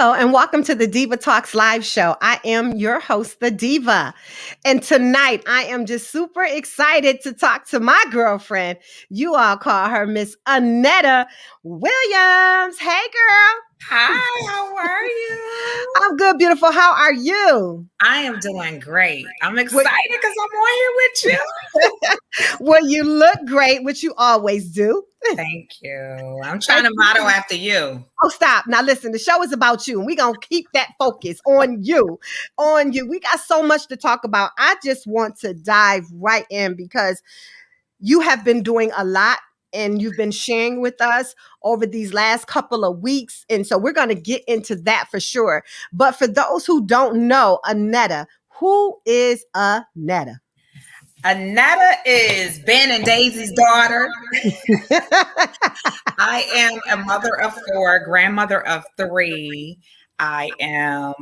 Hello and welcome to the Diva Talks Live Show. I am your host, the Diva. And tonight I am just super excited to talk to my girlfriend. You all call her Miss Annetta Williams. Hey, girl. Hi, how are you? I'm good, beautiful. How are you? I am doing great. I'm excited because I'm on here with you. Well, you look great, which you always do. Thank you. I'm trying to model after you. Oh, stop. Now listen, the show is about you, and we're going to keep that focus on you, on you. We got so much to talk about. I just want to dive right in because you have been doing a lot and you've been sharing with us over these last couple of weeks. And so we're going to get into that for sure. But for those who don't know Annetta, who is Annetta? Annetta is Ben and Daisy's daughter. I am a mother of 4, grandmother of 3. I am,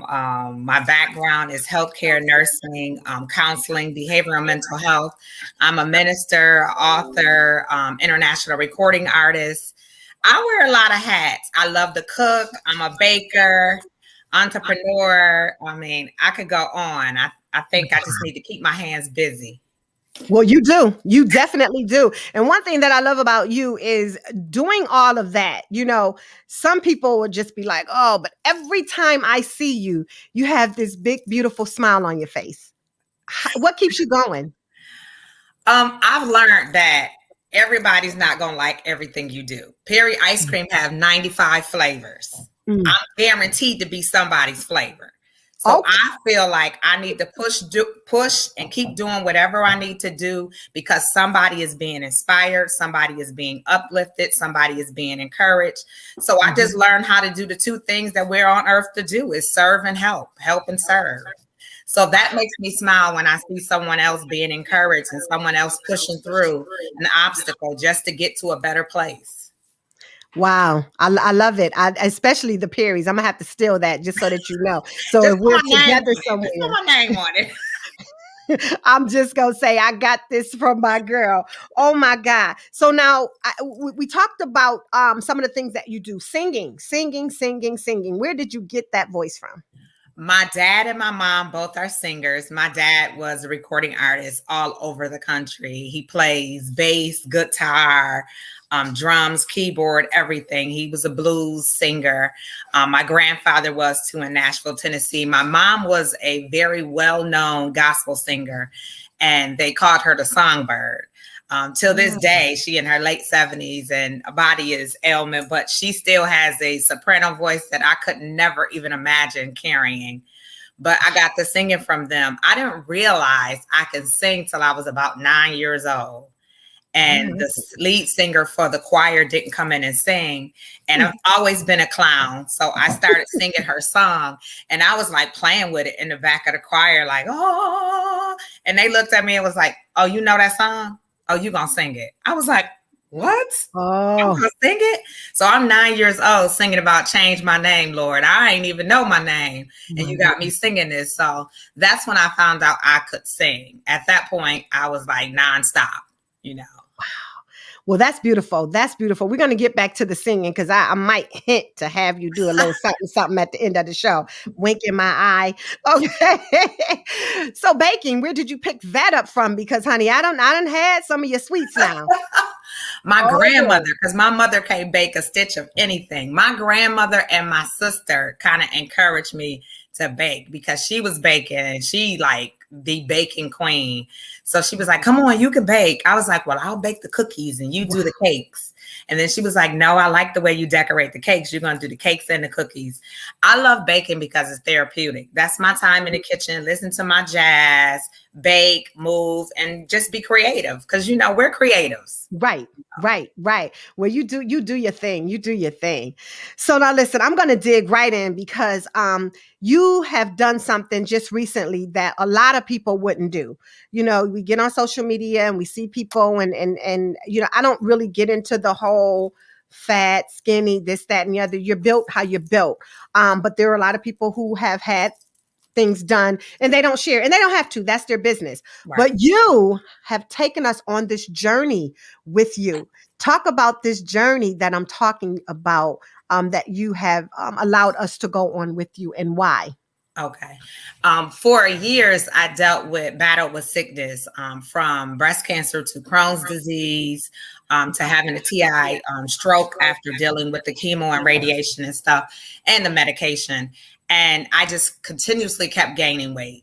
my background is healthcare, nursing, counseling, behavioral mental health. I'm a minister, author, international recording artist. I wear a lot of hats. I love to cook. I'm a baker, entrepreneur. I mean, I could go on. I think I just need to keep my hands busy. Well, you do. You definitely do. And one thing that I love about you is doing all of that. You know, some people would just be like, oh, but every time I see you, you have this big, beautiful smile on your face. What keeps you going? I've learned that everybody's not going to like everything you do. Perry ice cream have 95 flavors. I'm guaranteed to be somebody's flavor. So I feel like I need to push and keep doing whatever I need to do because somebody is being inspired, somebody is being uplifted, somebody is being encouraged. So I just learned how to do the 2 things that we're on earth to do is serve and help and serve. So that makes me smile when I see someone else being encouraged and someone else pushing through an obstacle just to get to a better place. Wow. I love it. Especially the Perrys. I'm going to have to steal that just so that you know. So just if we're together somewhere. Just put my name on it. I'm just going to say, I got this from my girl. Oh my God. So now we talked about some of the things that you do. Singing. Where did you get that voice from? My dad and my mom both are singers. My dad was a recording artist all over the country. He plays bass, guitar, drums, keyboard, everything. He was a blues singer. My grandfather was too in Nashville, Tennessee. My mom was a very well-known gospel singer, and they called her the Songbird. Till this day, she in her late 70s and a body is ailment, but she still has a soprano voice that I could never even imagine carrying. But I got the singing from them. I didn't realize I could sing till I was about 9 years old. And the lead singer for the choir didn't come in and sing. And I've always been a clown. So I started singing her song. And I was like playing with it in the back of the choir, like, oh. And they looked at me and was like, oh, you know that song? Oh, you gonna sing it? I was like, what? Oh, I'm gonna sing it? So I'm 9 years old singing about change my name, Lord. I ain't even know my name. And you got me singing this. So that's when I found out I could sing. At that point, I was like nonstop, you know. Wow. Well, that's beautiful. That's beautiful. We're going to get back to the singing because I might hint to have you do a little something at the end of the show. Wink in my eye. Okay. So baking, where did you pick that up from? Because honey, I done had some of your sweets now. My grandmother, because my mother can't bake a stitch of anything. My grandmother and my sister kind of encouraged me to bake because she was baking and she like the baking queen. So she was like, come on, you can bake. I was like, well, I'll bake the cookies and you do the cakes. And then she was like, no, I like the way you decorate the cakes. You're going to do the cakes and the cookies. I love baking because it's therapeutic. That's my time in the kitchen. Listen to my jazz, bake, move, and just be creative. Because, you know, we're creatives. Right. Well, you do your thing. You do your thing. So now listen, I'm going to dig right in because you have done something just recently that a lot of people wouldn't do. You know, we get on social media and we see people and you know, I don't really get into the whole fat, skinny, this, that, and the other. You're built how you're built. But there are a lot of people who have had things done and they don't share and they don't have to. That's their business. Right. But you have taken us on this journey with you. Talk about this journey that I'm talking about, that you have allowed us to go on with you, and why. Okay. For years, I battled with sickness, from breast cancer to Crohn's disease, to having a TI, stroke after dealing with the chemo and radiation and stuff, and the medication. And I just continuously kept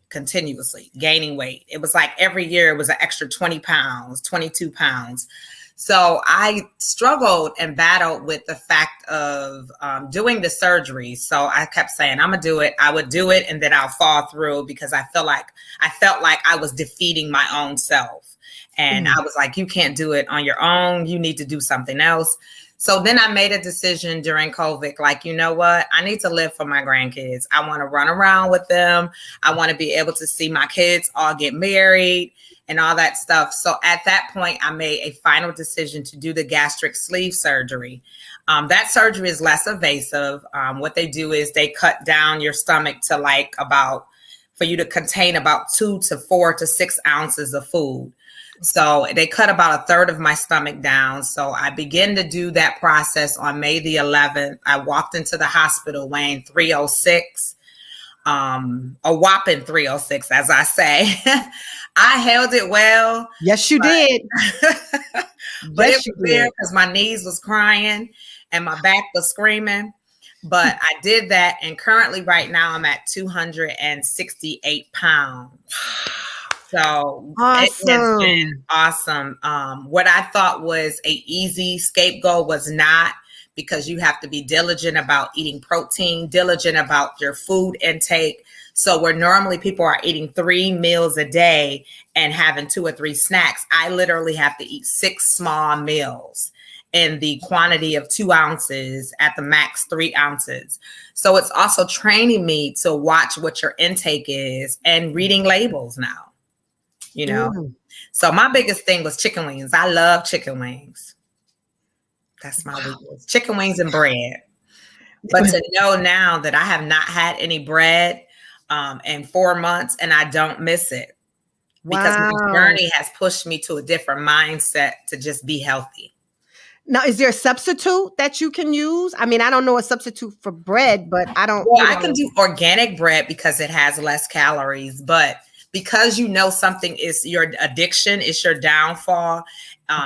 continuously gaining weight. It was like every year it was an extra 20 pounds, 22 pounds. So I struggled and battled with the fact of doing the surgery. So I kept saying, I'm gonna do it. I would do it, and then I'll fall through, because I felt like I was defeating my own self. And I was like, you can't do it on your own. You need to do something else. So then I made a decision during COVID, like, you know what? I need to live for my grandkids. I want to run around with them. I want to be able to see my kids all get married and all that stuff. So at that point, I made a final decision to do the gastric sleeve surgery. That surgery is less invasive. What they do is they cut down your stomach to for you to contain about 2 to 4 to 6 ounces of food. So they cut about a third of my stomach down. So I began to do that process on May the 11th. I walked into the hospital weighing 306, a whopping 306, as I say. I held it well. Yes, you did. But yes, it was there because my knees was crying and my back was screaming. But I did that. And currently right now I'm at 268 pounds. So awesome. It has been awesome. What I thought was a easy scapegoat was not, because you have to be diligent about eating protein, diligent about your food intake. So where normally people are eating 3 meals a day and having 2 or 3 snacks, I literally have to eat 6 small meals in the quantity of 2 ounces, at the max 3 ounces. So it's also training me to watch what your intake is and reading labels now. You know, So my biggest thing was chicken wings. I love chicken wings. That's my weakness. Chicken wings and bread. But to know now that I have not had any bread in 4 months, and I don't miss it, because my journey has pushed me to a different mindset to just be healthy. Now, is there a substitute that you can use? I mean, I don't know a substitute for bread, but I don't. Well, I can do organic bread because it has less calories, but because something is your addiction, it's your downfall.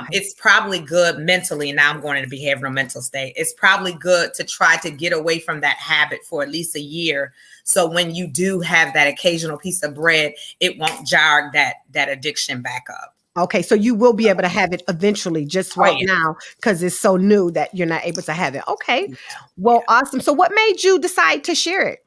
It's probably good mentally. Now I'm going into behavioral mental state. It's probably good to try to get away from that habit for at least a year. So when you do have that occasional piece of bread, it won't jar that addiction back up. Okay, so you will be able to have it eventually, just now, because it's so new that you're not able to have it. Okay, well, awesome. So what made you decide to share it?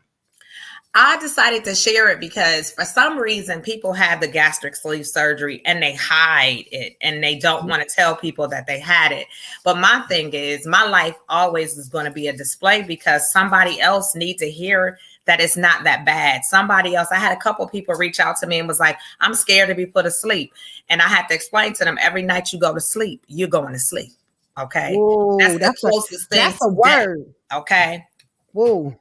I decided to share it because for some reason people have the gastric sleeve surgery and they hide it and they don't want to tell people that they had it. But my thing is, my life always is going to be a display, because somebody else needs to hear that it's not that bad. Somebody else, I had a couple people reach out to me and was like, I'm scared to be put asleep. And I had to explain to them, every night you go to sleep, you're going to sleep. Okay. Whoa, that's the closest thing. That's a word. Okay. Whoa,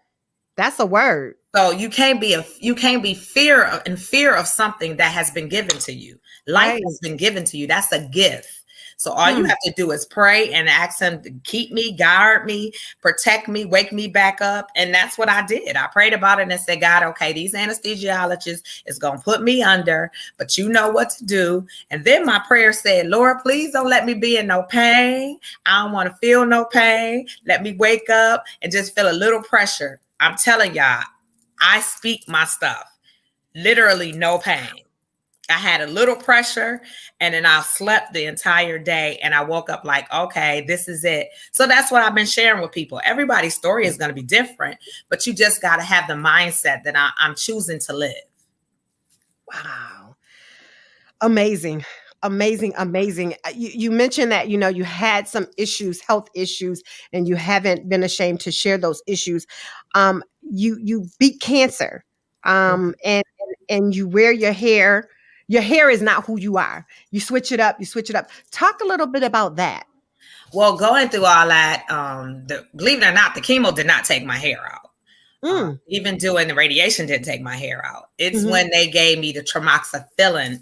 that's a word. So you can't be in fear of something that has been given to you. Life has been given to you. That's a gift. So all you have to do is pray and ask him to keep me, guard me, protect me, wake me back up. And that's what I did. I prayed about it and said, God, okay, these anesthesiologists is going to put me under, but you know what to do. And then my prayer said, Lord, please don't let me be in no pain. I don't want to feel no pain. Let me wake up and just feel a little pressure. I'm telling y'all, I speak my stuff. Literally no pain. I had a little pressure and then I slept the entire day and I woke up like, okay, this is it. So that's what I've been sharing with people. Everybody's story is going to be different, but you just got to have the mindset that I'm choosing to live. Wow. Amazing. Amazing. Amazing. You mentioned that, you had some issues, health issues, and you haven't been ashamed to share those issues. You beat cancer, and you wear your hair. Your hair is not who you are. You switch it up. Talk a little bit about that. Well, going through all that, believe it or not, the chemo did not take my hair out. Even doing the radiation didn't take my hair out. It's when they gave me the tamoxifen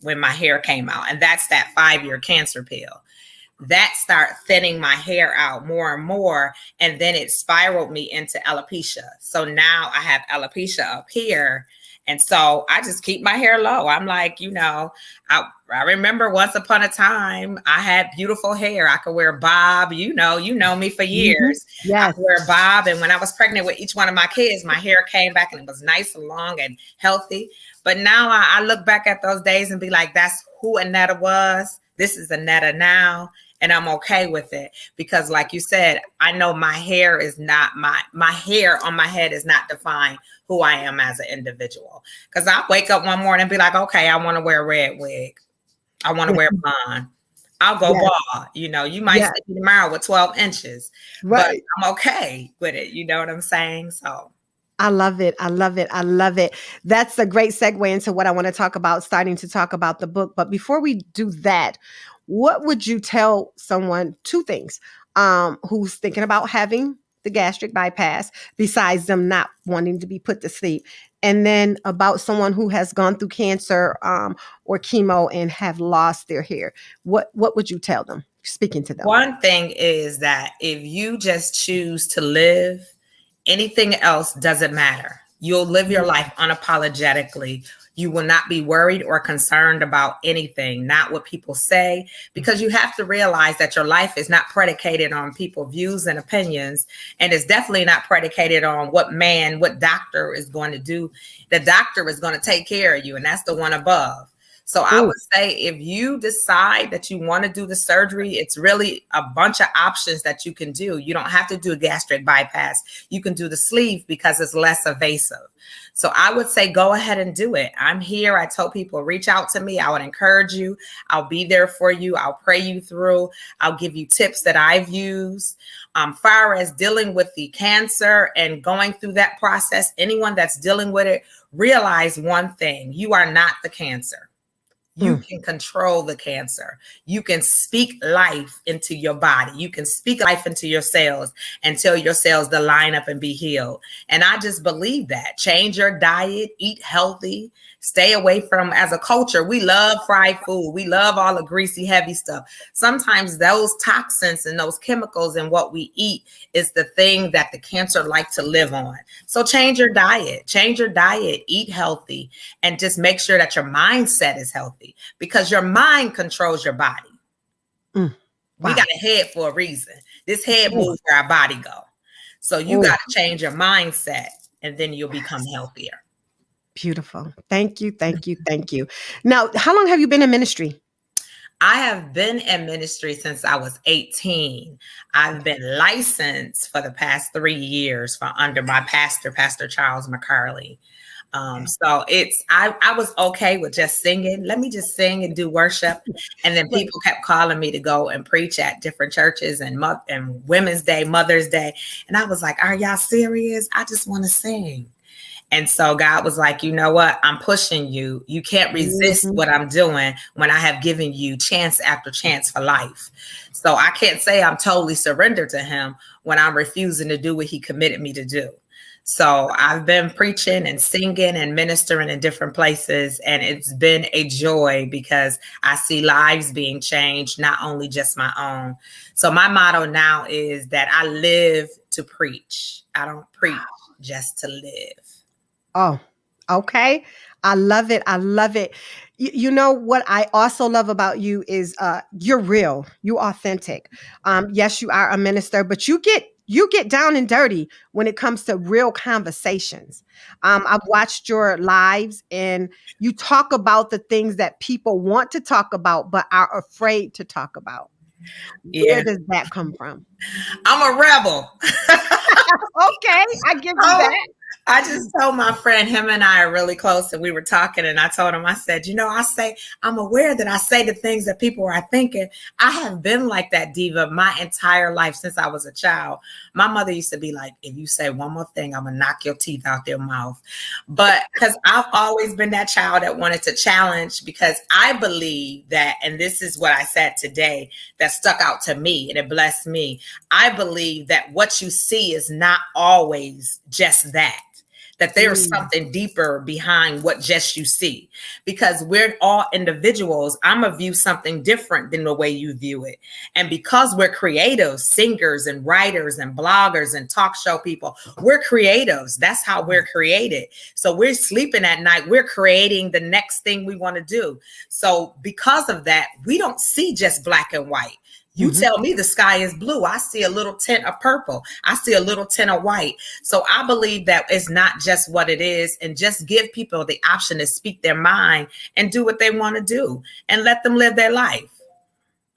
when my hair came out. And that's that 5-year cancer pill. that started thinning my hair out more and more. And then it spiraled me into alopecia. So now I have alopecia up here. And so I just keep my hair low. I'm like, I remember once upon a time I had beautiful hair. I could wear bob, you know me for years. Yes. I could wear bob. And when I was pregnant with each one of my kids, my hair came back and it was nice and long and healthy. But now I look back at those days and be like, that's who Annetta was. This is Annetta now. And I'm okay with it because, like you said, I know my hair is not my hair on my head is not defined who I am as an individual. Because I wake up one morning and be like, okay, I want to wear a red wig. I want to wear blonde. I'll go bald. You might see me tomorrow with 12 inches, right? But I'm okay with it. You know what I'm saying? So. I love it. I love it. I love it. That's a great segue into what I want to talk about, starting to talk about the book. But before we do that, what would you tell someone, two things, who's thinking about having the gastric bypass, besides them not wanting to be put to sleep, and then about someone who has gone through cancer or chemo and have lost their hair? What would you tell them, speaking to them? One thing is that if you just choose to live, anything else doesn't matter. You'll live your life unapologetically. You will not be worried or concerned about anything, not what people say, because you have to realize that your life is not predicated on people's views and opinions. And it's definitely not predicated on what doctor is going to do. The doctor is going to take care of you, and that's the one above. So I would say if you decide that you want to do the surgery, it's really a bunch of options that you can do. You don't have to do a gastric bypass. You can do the sleeve because it's less invasive. So I would say go ahead and do it. I'm here. I tell people, reach out to me. I would encourage you. I'll be there for you. I'll pray you through. I'll give you tips that I've used. Far as dealing with the cancer and going through that process, anyone that's dealing with it, realize one thing: you are not the cancer. You can control the cancer. You can speak life into your body. You can speak life into your cells and tell your cells to line up and be healed. And I just believe that. Change your diet, eat healthy, stay away from, as a culture, we love fried food. We love all the greasy, heavy stuff. Sometimes those toxins and those chemicals in what we eat is the thing that the cancer like to live on. So change your diet, eat healthy, and just make sure that your mindset is healthy, because your mind controls your body. Wow. We got a head for a reason. This head moves where our body go. So you got to change your mindset, and then you'll become healthier. Beautiful. Thank you. Thank you. Thank you. Now, how long have you been in ministry? I have been in ministry since I was 18. I've been licensed for the past 3 years under my pastor, Pastor Charles McCarley. So I was okay with just singing. Let me just sing and do worship. And then people kept calling me to go and preach at different churches and Women's Day, Mother's Day. And I was like, are y'all serious? I just want to sing. And so God was like, you know what? I'm pushing you. You can't resist what I'm doing when I have given you chance after chance for life. So I can't say I'm totally surrendered to him when I'm refusing to do what he committed me to do. So I've been preaching and singing and ministering in different places. And it's been a joy because I see lives being changed, not only just my own. So my motto now is that I live to preach. I don't preach just to live. Oh, okay. I love it. I love it. You know what I also love about you is you're real. You're authentic. Yes, you are a minister, but you get down and dirty when it comes to real conversations. I've watched your lives, and you talk about the things that people want to talk about but are afraid to talk about. Where does that come from? I'm a rebel. Okay, I give you that. I just told my friend, him and I are really close, and we were talking, and I told him, I said, I'm aware that I say the things that people are thinking. I have been like that, Diva, my entire life since I was a child. My mother used to be like, if you say one more thing, I'm going to knock your teeth out their mouth. But because I've always been that child that wanted to challenge, because I believe that, and this is what I said today that stuck out to me and it blessed me. I believe that what you see is not always just that. that there's something deeper behind what just you see, because we're all individuals. I'm gonna view something different than the way you view it. And because we're creative singers and writers and bloggers and talk show people, we're creatives. That's how we're created. So we're sleeping at night, we're creating the next thing we want to do. So because of that, we don't see just black and white. You tell me the sky is blue, I see a little tint of purple. I see a little tint of white. So I believe that it's not just what it is, and just give people the option to speak their mind and do what they want to do and let them live their life.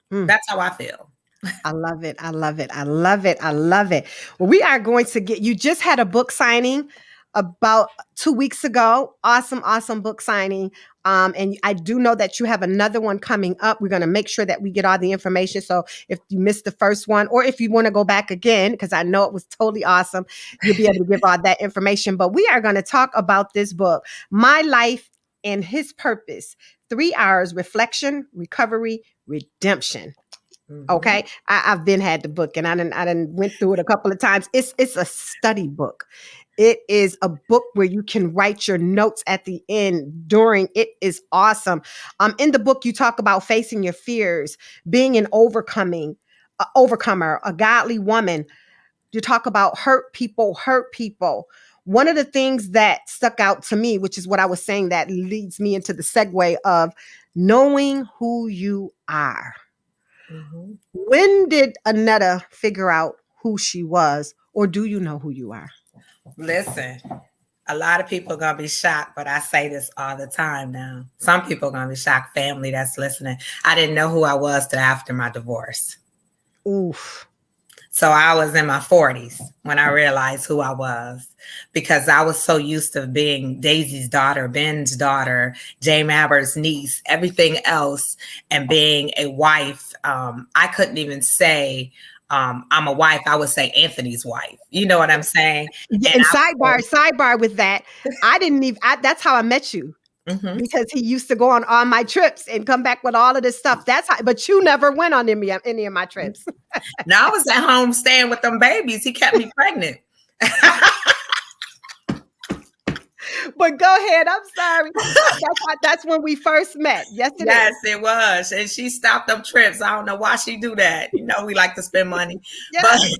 That's how I feel. I love it. I love it. I love it. I love it. Well, we are going to you just had a book signing about 2 weeks ago. Awesome, awesome book signing. And I do know that you have another one coming up. We're going to make sure that we get all the information. So if you missed the first one, or if you want to go back again, because I know it was totally awesome, you'll be able to give all that information. But we are going to talk about this book, My Life and His Purpose, 3 hours, reflection, recovery, redemption. Okay. I've been had the book, and I done went through it a couple of times. It's a study book. It is a book where you can write your notes at the end during. It is awesome. In the book, you talk about facing your fears, being an overcomer, a godly woman. You talk about hurt people. One of the things that stuck out to me, which is what I was saying, that leads me into the segue of knowing who you are. When did Annetta figure out who she was, or do you know who you are? Listen, a lot of people are going to be shocked, but I say this all the time now. Some people are going to be shocked, family that's listening. I didn't know who I was till after my divorce. Oof. So I was in my 40s when I realized who I was, because I was so used to being Daisy's daughter, Ben's daughter, Jay Mabber's niece, everything else, and being a wife. I couldn't even say I'm a wife. I would say Anthony's wife. You know what I'm saying? Yeah, and sidebar with that. That's how I met you. Because he used to go on all my trips and come back with all of this stuff. But you never went on any of my trips. No, I was at home staying with them babies. He kept me pregnant. But go ahead. I'm sorry. That's when we first met. Yes, it was. And she stopped them trips. I don't know why she do that. You know, we like to spend money. Yes.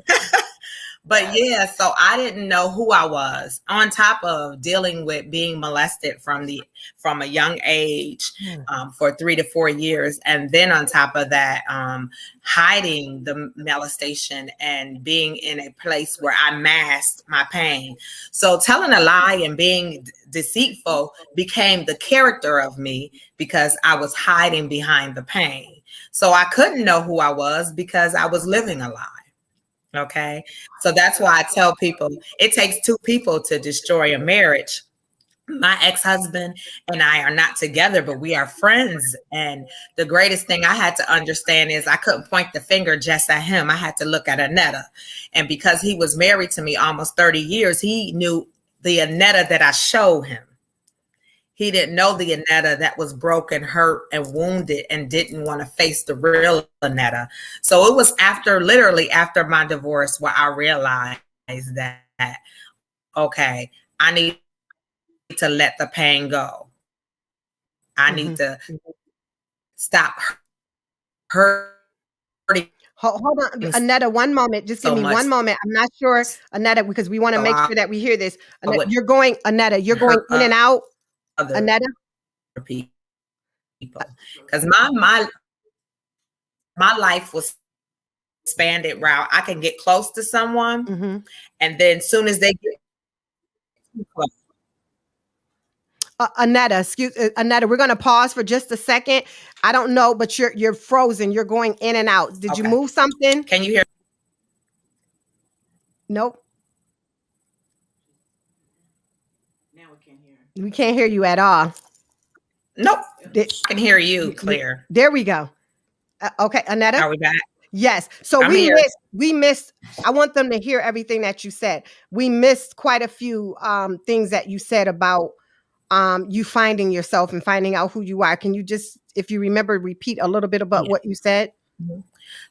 But yeah, so I didn't know who I was, on top of dealing with being molested from a young age for 3 to 4 years. And then on top of that, hiding the molestation and being in a place where I masked my pain. So telling a lie and being deceitful became the character of me, because I was hiding behind the pain. So I couldn't know who I was because I was living a lie. Okay. So that's why I tell people it takes 2 people to destroy a marriage. My ex-husband and I are not together, but we are friends. And the greatest thing I had to understand is I couldn't point the finger just at him. I had to look at Annetta. And because he was married to me almost 30 years, he knew the Annetta that I showed him. He didn't know the Annetta that was broken, hurt, and wounded and didn't want to face the real Annetta. So it was literally after my divorce, where I realized that, okay, I need to let the pain go. I need to stop hurting. Hold on, Annetta, one moment. Just give me one moment. I'm not sure, Annetta, because we want to make sure that we hear this. Annetta, you're going in and out. Annetta, people, because my life was expanded route. I can get close to someone, and then soon as they get close. Annetta, we're going to pause for just a second. I don't know, but you're frozen. You're going in and out. Did you move something? Can you hear? Nope. We can't hear you at all. Nope. I can hear you clear. There we go. Okay, Annetta. Are we back? Yes. So we missed. I want them to hear everything that you said. We missed quite a few things that you said about you finding yourself and finding out who you are. Can you just, if you remember, repeat a little bit about what you said?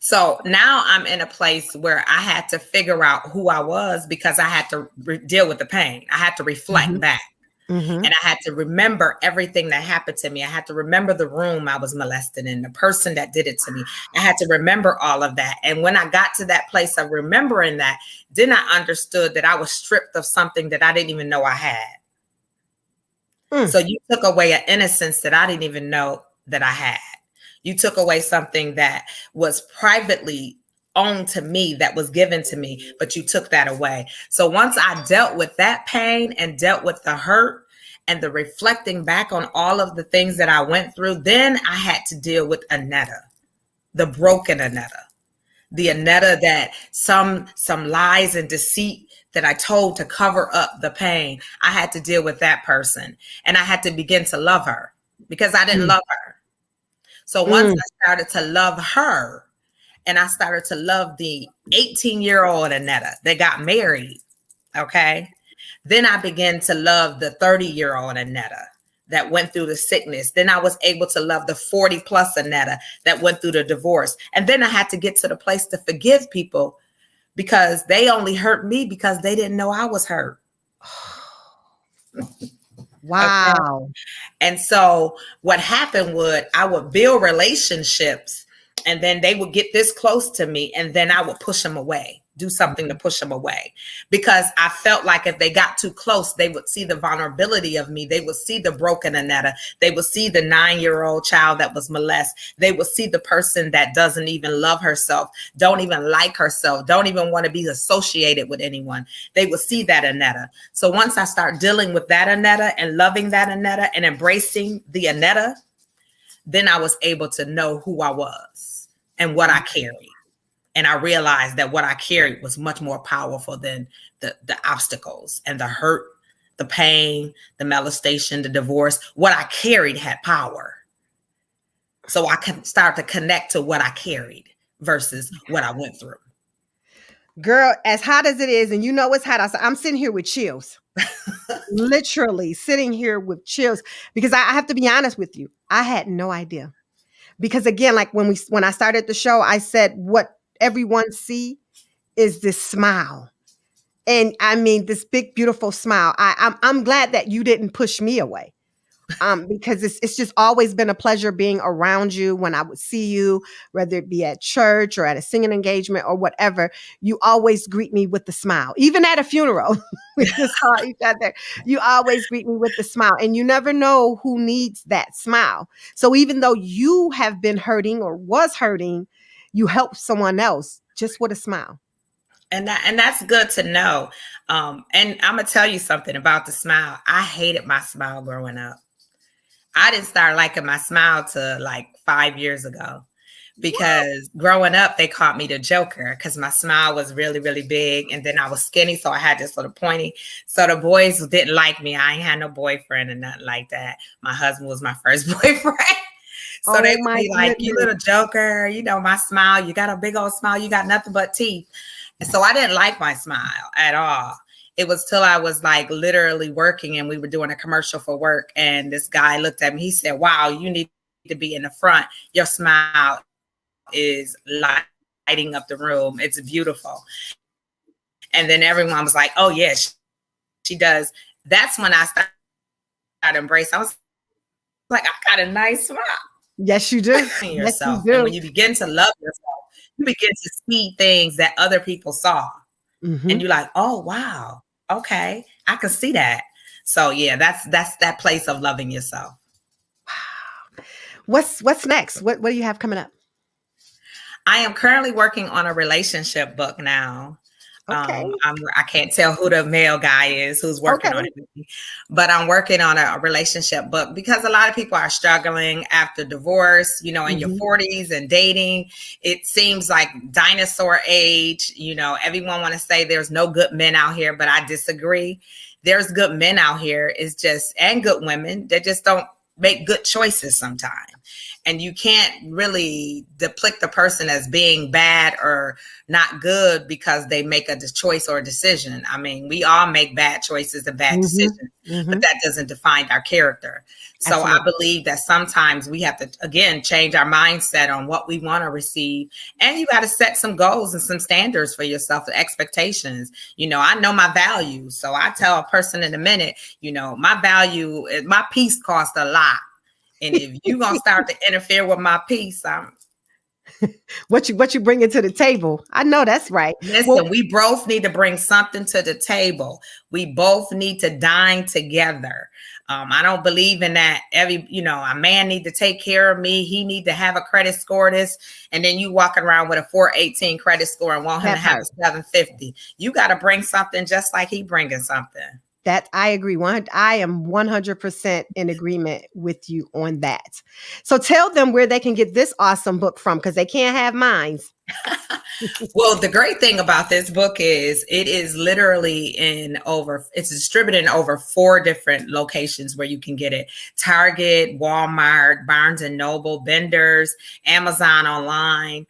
So now I'm in a place where I had to figure out who I was because I had to deal with the pain. I had to reflect back. And I had to remember everything that happened to me. I had to remember the room I was molested in, the person that did it to me. I had to remember all of that. And when I got to that place of remembering that, then I understood that I was stripped of something that I didn't even know I had. So you took away an innocence that I didn't even know that I had. You took away something that was privately owned to me, that was given to me, but you took that away. So once I dealt with that pain and dealt with the hurt and the reflecting back on all of the things that I went through, then I had to deal with Annetta, the broken Annetta, the Annetta that some lies and deceit that I told to cover up the pain. I had to deal with that person, and I had to begin to love her because I didn't love her. So once I started to love her, and I started to love the 18-year-old Annetta that got married, okay? Then I began to love the 30-year-old Annetta that went through the sickness. Then I was able to love the 40-plus Annetta that went through the divorce. And then I had to get to the place to forgive people because they only hurt me because they didn't know I was hurt. Wow. Okay? And so what happened I would build relationships, and then they would get this close to me, and then I would push them away, do something to push them away, because I felt like if they got too close, they would see the vulnerability of me. They would see the broken Annetta. They would see the 9-year-old child that was molested. They would see the person that doesn't even love herself, don't even like herself, don't even want to be associated with anyone. They would see that Annetta. So once I start dealing with that Annetta and loving that Annetta and embracing the Annetta, then I was able to know who I was and what I carried. And I realized that what I carried was much more powerful than the obstacles and the hurt, the pain, the molestation, the divorce. What I carried had power. So I can start to connect to what I carried versus what I went through. Girl, as hot as it is, and you know it's hot, I'm sitting here with chills. Literally sitting here with chills, because I have to be honest with you. I had no idea. Because again, like when I started the show, I said what everyone see is this smile. And I mean, this big, beautiful smile. I'm glad that you didn't push me away. Because it's just always been a pleasure being around you. When I would see you, whether it be at church or at a singing engagement or whatever, you always greet me with the smile. Even at a funeral, we just saw each other. You always greet me with the smile, and you never know who needs that smile. So even though you have been hurting or was hurting, you help someone else just with a smile. And that's good to know. And I'm gonna tell you something about the smile. I hated my smile growing up. I didn't start liking my smile till like 5 years ago, because growing up, they called me the Joker because my smile was really, really big. And then I was skinny, so I had this little pointy. So the boys didn't like me. I ain't had no boyfriend or nothing like that. My husband was my first boyfriend. So they would be like, you little Joker, you know, my smile, you got a big old smile, you got nothing but teeth. And so I didn't like my smile at all. It was till I was like literally working, and we were doing a commercial for work. And this guy looked at me. He said, wow, you need to be in the front. Your smile is lighting up the room. It's beautiful. And then everyone was like, oh, yeah, she does. That's when I started embracing. I was like, I got a nice smile. Yes, you do. Yourself. Yes, you do. And when you begin to love yourself, you begin to see things that other people saw. And you're like, oh, wow. Okay, I can see that. So yeah, that's that place of loving yourself. Wow. What's next? What do you have coming up? I am currently working on a relationship book now. Okay. I can't tell who the male guy is who's working on it with me, but I'm working on a relationship book because a lot of people are struggling after divorce, you know, in your 40s and dating. It seems like dinosaur age, you know, everyone want to say there's no good men out here, but I disagree. There's good men out here, and good women that just don't make good choices sometimes. And you can't really depict the person as being bad or not good because they make a choice or a decision. I mean, we all make bad choices and bad decisions, but that doesn't define our character. So I believe that sometimes we have to, again, change our mindset on what we want to receive. And you got to set some goals and some standards for yourself, the expectations. You know, I know my value. So I tell a person in a minute, you know, my value, my peace costs a lot. And if you're going to start to interfere with my peace, what you bringing to the table? I know that's right. Listen, we both need to bring something to the table. We both need to dine together. I don't believe in that. A man need to take care of me. He need to have a credit score this, and then you walking around with a 418 credit score and want him to have a 750. You got to bring something just like he bringing something. That I agree. I am 100% in agreement with you on that. So tell them where they can get this awesome book from, because they can't have mine. Well, the great thing about this book is it is literally it's distributed in over 4 different locations where you can get it. Target, Walmart, Barnes and Noble, Benders, Amazon online.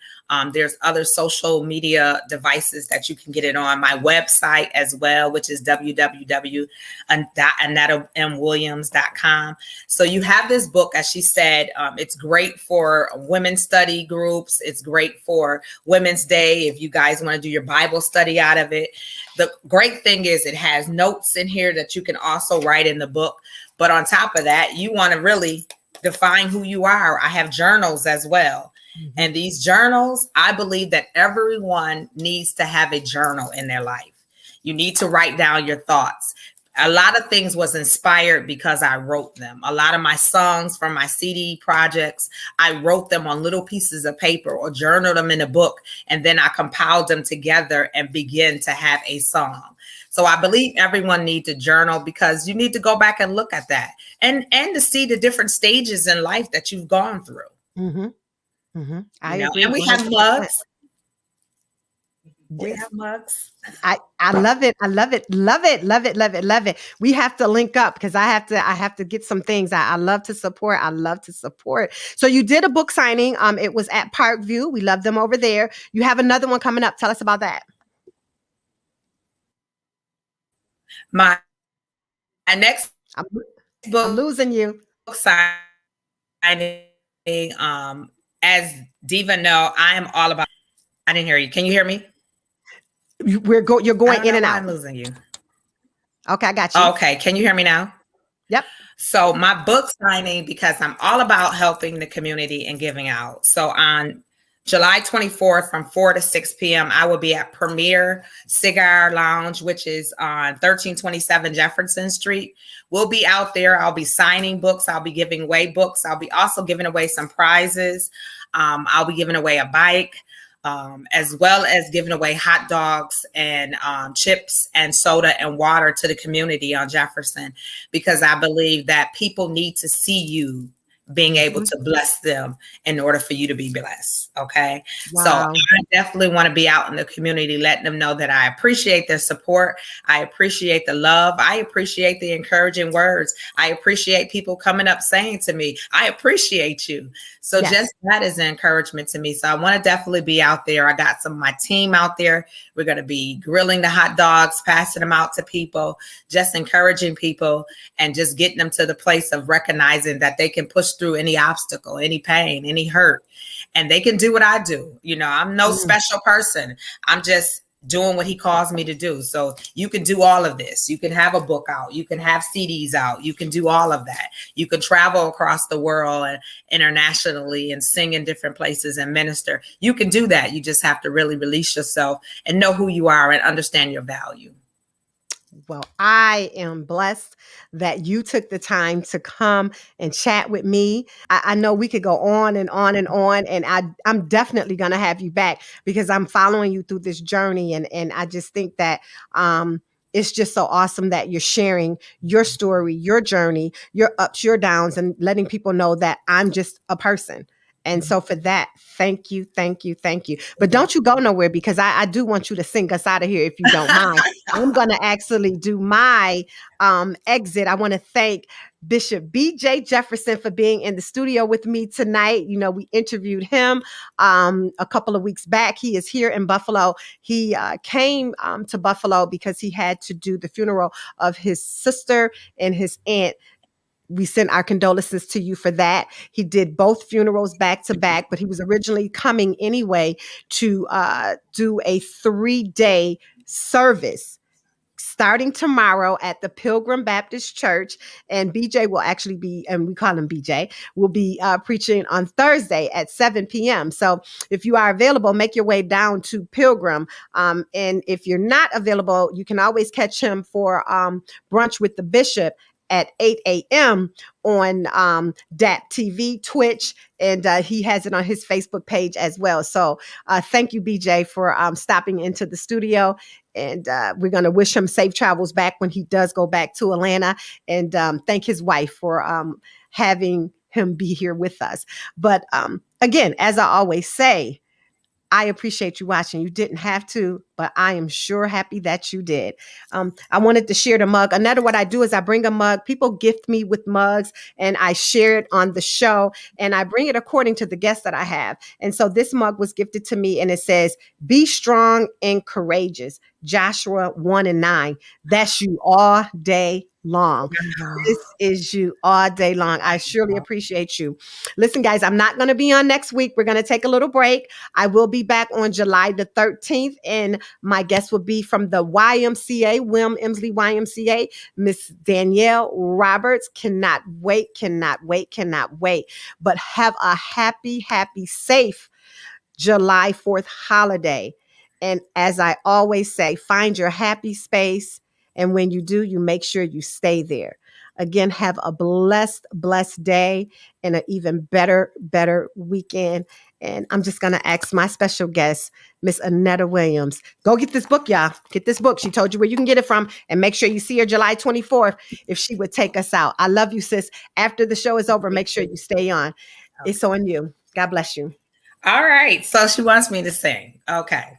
There's other social media devices that you can get it on. My website as well, which is www.AnnettaMWilliams.com. So you have this book, as she said, it's great for women's study groups. It's great for Women's Day if you guys want to do your Bible study out of it. The great thing is it has notes in here that you can also write in the book. But on top of that, you want to really define who you are. I have journals as well. And these journals, I believe that everyone needs to have a journal in their life. You need to write down your thoughts. A lot of things was inspired because I wrote them. A lot of my songs from my CD projects, I wrote them on little pieces of paper or journaled them in a book. And then I compiled them together and begin to have a song. So I believe everyone needs to journal because you need to go back and look at that and to see the different stages in life that you've gone through. I agree. And we have mugs. We have mugs. I love it. I love it. Love it. Love it. Love it. Love it. We have to link up because I have to get some things. I love to support. I love to support. So you did a book signing. It was at Parkview. We love them over there. You have another one coming up. Tell us about that. My next book. I'm losing you. Book signing. As Diva know, I am all about. I didn't hear you. Can you hear me? You're going in and out. I'm losing you. Okay, I got you. Okay, can you hear me now? Yep. So my book signing, because I'm all about helping the community and giving out. So on July 24th from 4 to 6 p.m., I will be at Premier Cigar Lounge, which is on 1327 Jefferson Street. We'll be out there. I'll be signing books. I'll be giving away books. I'll be also giving away some prizes. I'll be giving away a bike, as well as giving away hot dogs and chips and soda and water to the community on Jefferson, because I believe that people need to see you being able to bless them in order for you to be blessed. Okay. Wow. So I definitely want to be out in the community, letting them know that I appreciate their support. I appreciate the love. I appreciate the encouraging words. I appreciate people coming up saying to me, I appreciate you. So just that is an encouragement to me. So I want to definitely be out there. I got some of my team out there. We're going to be grilling the hot dogs, passing them out to people, just encouraging people and just getting them to the place of recognizing that they can push through any obstacle, any pain, any hurt, and they can do what I do. You know, I'm no special person. I'm just doing what he calls me to do. So you can do all of this. You can have a book out. You can have CDs out. You can do all of that. You can travel across the world and internationally and sing in different places and minister. You can do that. You just have to really release yourself and know who you are and understand your value. Well, I am blessed that you took the time to come and chat with me. I know we could go on and on and on, and I'm definitely going to have you back because I'm following you through this journey. And I just think that it's just so awesome that you're sharing your story, your journey, your ups, your downs, and letting people know that I'm just a person. And so for that, thank you, thank you, thank you. But don't you go nowhere, because I do want you to sing us out of here if you don't mind. I'm going to actually do my exit. I want to thank Bishop B.J. Jefferson for being in the studio with me tonight. You know, we interviewed him a couple of weeks back. He is here in Buffalo. He came to Buffalo because he had to do the funeral of his sister and his aunt. We send our condolences to you for that. He did both funerals back to back, but he was originally coming anyway to do a 3-day service starting tomorrow at the Pilgrim Baptist Church. And BJ will actually be, and we call him BJ, will be preaching on Thursday at 7 p.m. So if you are available, make your way down to Pilgrim. And if you're not available, you can always catch him for brunch with the bishop at 8 a.m. on DAPtv, Twitch, and he has it on his Facebook page as well. So thank you, BJ, for stopping into the studio. And we're going to wish him safe travels back when he does go back to Atlanta, and thank his wife for having him be here with us. But again, as I always say, I appreciate you watching. You didn't have to, but I am sure happy that you did. I wanted to share the mug. Another, what I do is I bring a mug. People gift me with mugs, and I share it on the show, and I bring it according to the guests that I have. And so this mug was gifted to me, and it says, "Be strong and courageous." Joshua 1:9. That's you all day long. This is you all day long. I surely appreciate you. Listen, guys, I'm not going to be on next week. We're going to take a little break. I will be back on July the 13th, and my guest will be from the YMCA, William Emsley YMCA, Miss Danielle Roberts. Cannot wait, cannot wait, cannot wait. But have a happy, happy, safe July 4th holiday. And as I always say, find your happy space. And when you do, you make sure you stay there. Again, have a blessed, blessed day and an even better, better weekend. And I'm just going to ask my special guest, Miss Annetta Williams, go get this book, y'all. Get this book. She told you where you can get it from. And make sure you see her July 24th if she would take us out. I love you, sis. After the show is over, make sure you stay on. It's on you. God bless you. All right. So she wants me to sing. Okay.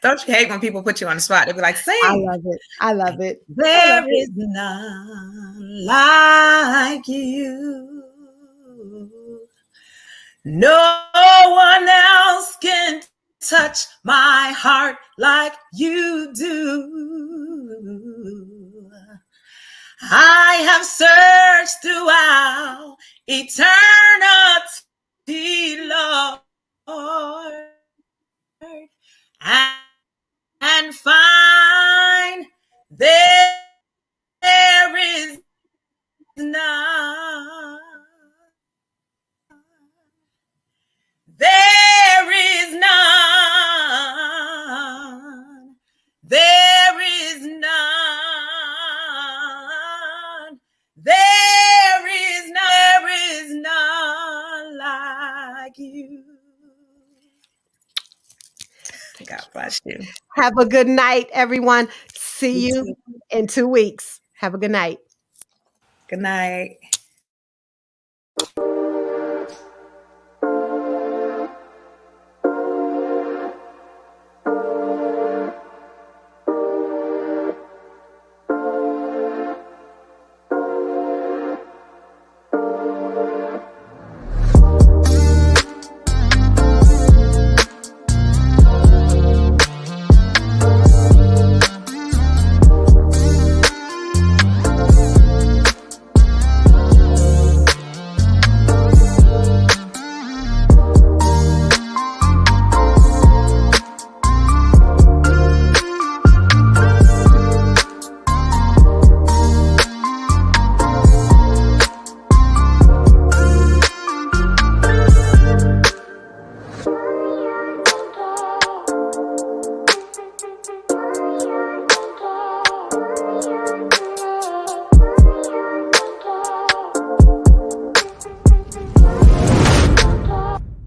Don't you hate when people put you on the spot? They'll be like, sing. I love it. I love it. There is none like you. No one else can touch my heart like you do. I have searched throughout eternity, Lord, and find there is none. There is none. There is none. There is none like you. God bless you. Have a good night, everyone. See you in 2 weeks. Have a good night. Good night.